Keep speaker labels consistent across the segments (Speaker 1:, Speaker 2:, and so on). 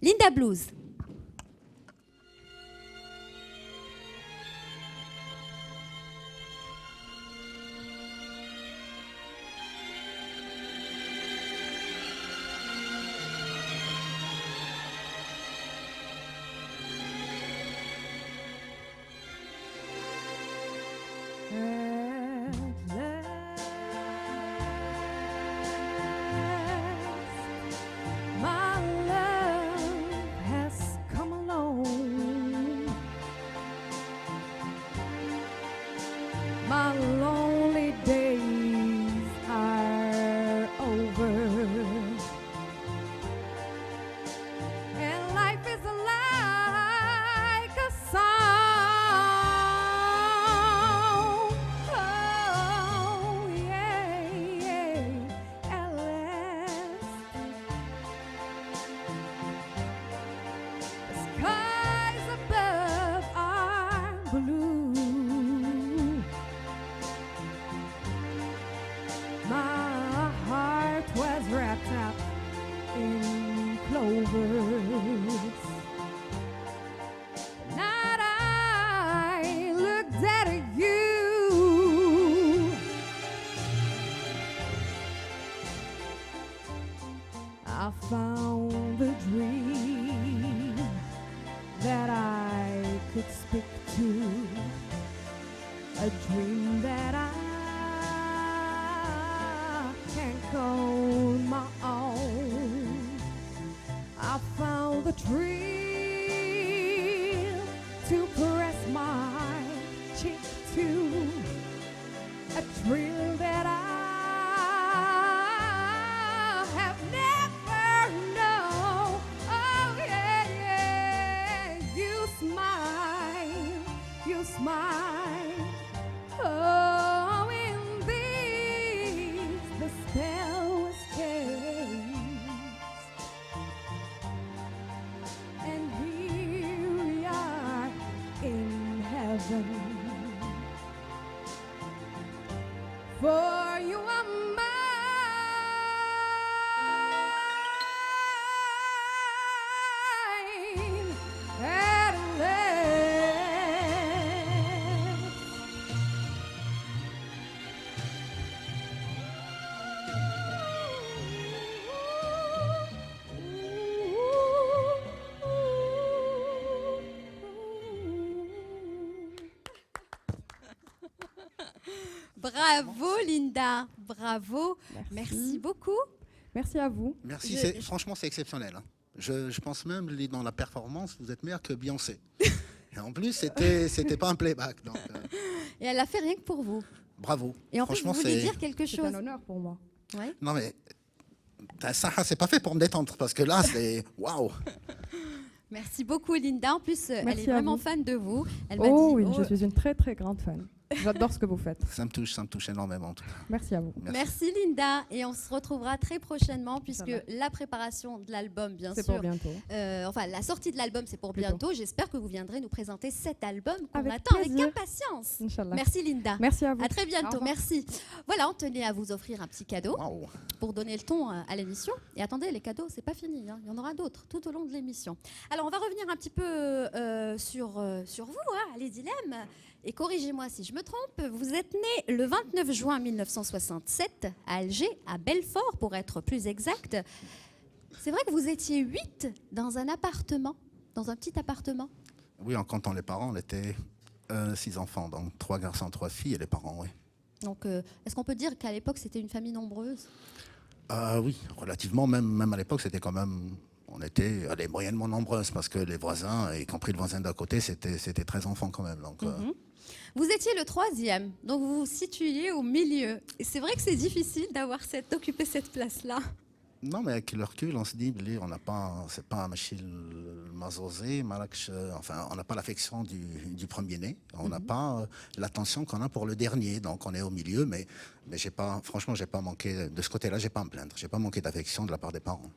Speaker 1: Linda Blues.
Speaker 2: My lonely days are over, and life is like a song. Oh, yeah, yeah, at last. The skies above are blue. My heart was wrapped up in clovers. The night I looked at you, I found the dream that I could speak to, a dream that I can't call my own. I found the thrill to press my cheek to, a thrill that I have never known. Oh yeah, yeah, you smile, oh, in these the spell was cast, and here we are in heaven. For you are mine at
Speaker 1: Bravo Linda, bravo. Merci beaucoup.
Speaker 2: Merci à vous.
Speaker 3: Merci, franchement, c'est exceptionnel. Hein. Je pense même, dans la performance, vous êtes meilleur que Beyoncé. Et en plus, c'était pas un playback. Donc,
Speaker 1: Et elle a fait rien que pour vous.
Speaker 3: bravo.
Speaker 1: Et en plus, vous
Speaker 3: Franchement,
Speaker 1: voulez dire quelque
Speaker 2: C'est
Speaker 1: chose.
Speaker 2: un honneur pour moi.
Speaker 1: Ouais.
Speaker 3: Non, mais ça, c'est pas fait pour me détendre, parce que là, c'est... Waouh.
Speaker 1: Merci beaucoup Linda. En plus, elle
Speaker 2: Merci
Speaker 1: est
Speaker 2: à
Speaker 1: vraiment
Speaker 2: vous.
Speaker 1: fan de vous. Elle m'a
Speaker 2: Oh
Speaker 1: dit,
Speaker 2: oui, je suis une très très grande fan. J'adore ce que vous faites.
Speaker 3: Ça me touche énormément, en tout cas.
Speaker 2: Merci à vous.
Speaker 1: Merci Linda. Et on se retrouvera très prochainement puisque
Speaker 2: Inch'Allah.
Speaker 1: la préparation de l'album, bien
Speaker 2: C'est
Speaker 1: sûr.
Speaker 2: pour bientôt.
Speaker 1: Enfin, la sortie de l'album, c'est pour
Speaker 2: Plutôt.
Speaker 1: bientôt. J'espère que vous viendrez nous présenter cet album qu'on
Speaker 2: Avec
Speaker 1: attend
Speaker 2: plaisir.
Speaker 1: avec impatience.
Speaker 2: Inch'Allah.
Speaker 1: Merci Linda.
Speaker 2: Merci à vous.
Speaker 1: À très
Speaker 2: Au
Speaker 1: bientôt.
Speaker 2: revoir.
Speaker 1: Merci. Voilà, on tenait à vous offrir un petit cadeau
Speaker 3: Waouh.
Speaker 1: pour donner le ton à l'émission. Et attendez, les cadeaux, c'est pas fini. Hein. Il y en aura d'autres tout au long de l'émission. Alors, on va revenir un petit peu sur vous, hein, les dilemmes. Et corrigez-moi si je me trompe. Vous êtes né le 29 juin 1967 à Alger, à Belfort pour être plus exact. C'est vrai que vous étiez 8 dans un appartement, dans un petit appartement.
Speaker 3: Oui, en comptant les parents, on était 6 enfants, donc 3 garçons, 3 filles et les parents, oui.
Speaker 1: Donc, est-ce qu'on peut dire qu'à l'époque, c'était une famille nombreuse?
Speaker 3: Oui, relativement, même à l'époque, c'était quand même... On était moyennement nombreuses parce que les voisins, y compris le voisin d'à côté, c'était 13 enfants quand même. Donc,
Speaker 1: Vous étiez le 3e, donc vous vous situiez au milieu. Et c'est vrai que c'est difficile d'occuper cette place-là.
Speaker 3: Non, mais avec le recul, on se dit, on n'a pas, c'est pas un machil mazosé, enfin, on n'a pas l'affection du premier-né, on n'a pas l'attention qu'on a pour le dernier, donc on est au milieu, mais franchement, j'ai pas manqué, de ce côté-là, j'ai pas à me plaindre, j'ai pas manqué d'affection de la part des parents.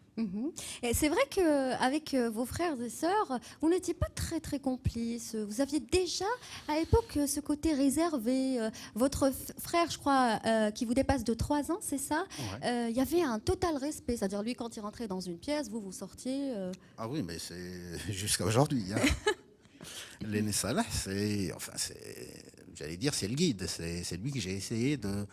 Speaker 1: Et c'est vrai qu'avec vos frères et sœurs, vous n'étiez pas très très complices. Vous aviez déjà à l'époque ce côté réservé. Votre frère, je crois, qui vous dépasse de 3 ans, c'est ça?
Speaker 3: Ouais.
Speaker 1: Il y avait un total respect respect. C'est-à-dire, lui, quand il rentrait dans une pièce, vous sortiez.
Speaker 3: Ah oui, mais c'est jusqu'à aujourd'hui. Hein. L'aîné Salah, j'allais dire, c'est le guide. C'est lui que j'ai essayé de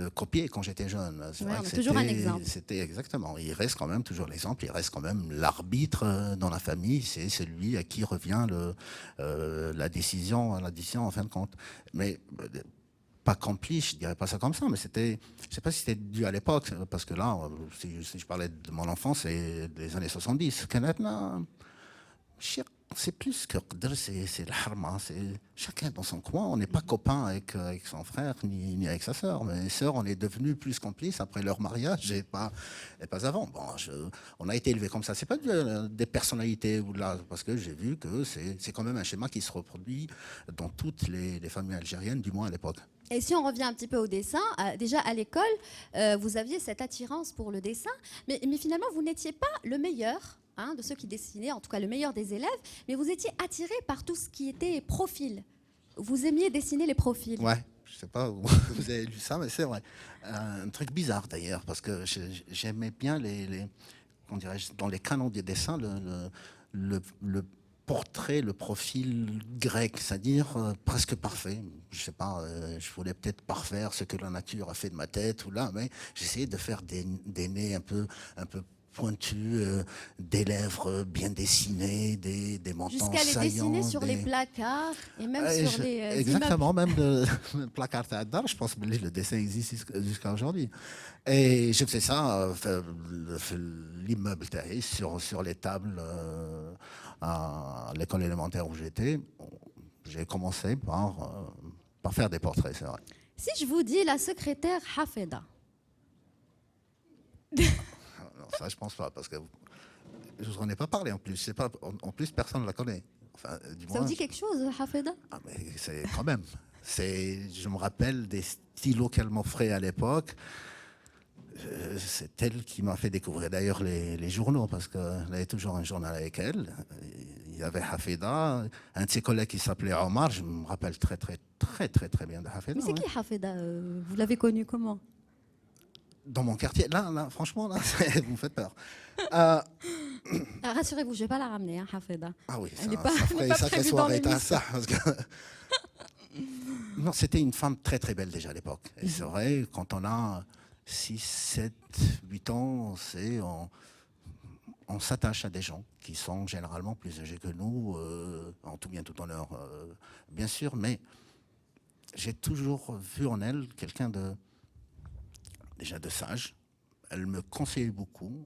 Speaker 3: copier quand j'étais jeune. C'est
Speaker 1: Ouais,
Speaker 3: vrai
Speaker 1: on
Speaker 3: que
Speaker 1: a toujours un exemple.
Speaker 3: C'était exactement. Il reste quand même toujours l'exemple. Il reste quand même l'arbitre dans la famille. C'est celui à qui revient la décision en fin de compte. Mais pas complice, je dirais pas ça comme ça, mais c'était, je sais pas si c'était dû à l'époque, parce que là, si je parlais de mon enfance, c'est des années 70. Canadna, c'est plus que qdr, c'est le harma, c'est chacun dans son coin. On n'est pas copain avec son frère ni avec sa sœur. Mes sœurs, on est devenus plus complices après leur mariage et pas avant. Bon, on a été élevés comme ça. C'est pas des personnalités ou là, parce que j'ai vu que c'est quand même un schéma qui se reproduit dans toutes les familles algériennes, du moins à l'époque.
Speaker 1: Et si on revient un petit peu au dessin, déjà à l'école, vous aviez cette attirance pour le dessin, mais finalement, vous n'étiez pas le meilleur de ceux qui dessinaient, en tout cas le meilleur des élèves, mais vous étiez attiré par tout ce qui était profil. Vous aimiez dessiner les profils.
Speaker 3: Ouais, je sais pas où vous avez lu ça, mais c'est vrai. Un truc bizarre d'ailleurs, parce que j'aimais bien comment dirais-je, dans les canons des dessins, le portrait, le profil grec, c'est-à-dire presque parfait. Je sais pas, je voulais peut-être parfaire ce que la nature a fait de ma tête ou là, mais j'essayais de faire des nez un peu pointus, des lèvres bien dessinées, des mentons
Speaker 1: Jusqu'à les
Speaker 3: saillants.
Speaker 1: dessiner sur les placards et même sur les
Speaker 3: exactement,
Speaker 1: immeubles.
Speaker 3: même le placard Tadar, je pense que le dessin existe jusqu'à aujourd'hui. Et je faisais ça, l'immeuble taillé sur les tables à l'école élémentaire où j'étais. J'ai commencé par faire des portraits, c'est vrai.
Speaker 1: Si je vous dis la secrétaire Hafeda.
Speaker 3: Non, ça, je pense pas, parce que je vous en ai pas parlé en plus. C'est pas, en plus, personne ne la connaît. Enfin, du
Speaker 1: Ça
Speaker 3: moins,
Speaker 1: vous dit quelque chose, Hafeda?
Speaker 3: ah, mais c'est quand même. Je me rappelle des stylos qu'elle m'offrait à l'époque. C'est elle qui m'a fait découvrir d'ailleurs les journaux, parce qu'elle avait toujours un journal avec elle. Il y avait Hafeda, un de ses collègues qui s'appelait Omar. Je me rappelle très bien de Hafeda.
Speaker 1: Mais c'est qui Hafeda? Vous l'avez connu comment?
Speaker 3: Dans mon quartier, là franchement, là, vous me faites peur.
Speaker 1: Rassurez-vous, je ne vais pas la ramener, Hafeda.
Speaker 3: Ah oui,
Speaker 1: Elle n'est
Speaker 3: ça
Speaker 1: pas
Speaker 3: ferait une sacrée
Speaker 1: prévue dans
Speaker 3: soirée,
Speaker 1: l'émission.
Speaker 3: ça. Parce que... Non, c'était une femme très belle déjà à l'époque. Et c'est vrai, quand on a 6, 7, 8 ans, on s'attache à des gens qui sont généralement plus âgés que nous, en tout bien, tout honneur, bien sûr, mais j'ai toujours vu en elle quelqu'un déjà de sage. Elle me conseillait beaucoup.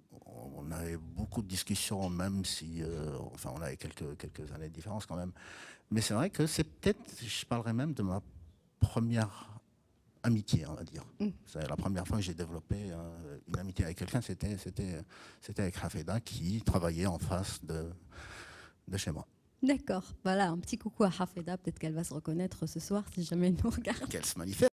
Speaker 3: On avait beaucoup de discussions, même si, on avait quelques années de différence quand même. Mais c'est vrai que c'est peut-être, je parlerais même de ma première amitié, on va dire. C'est la première fois que j'ai développé une amitié avec quelqu'un, c'était avec Hafeda qui travaillait en face de chez moi.
Speaker 1: D'accord. Voilà, un petit coucou à Hafeda. Peut-être qu'elle va se reconnaître ce soir si jamais elle nous regarde.
Speaker 3: Qu'elle se manifeste.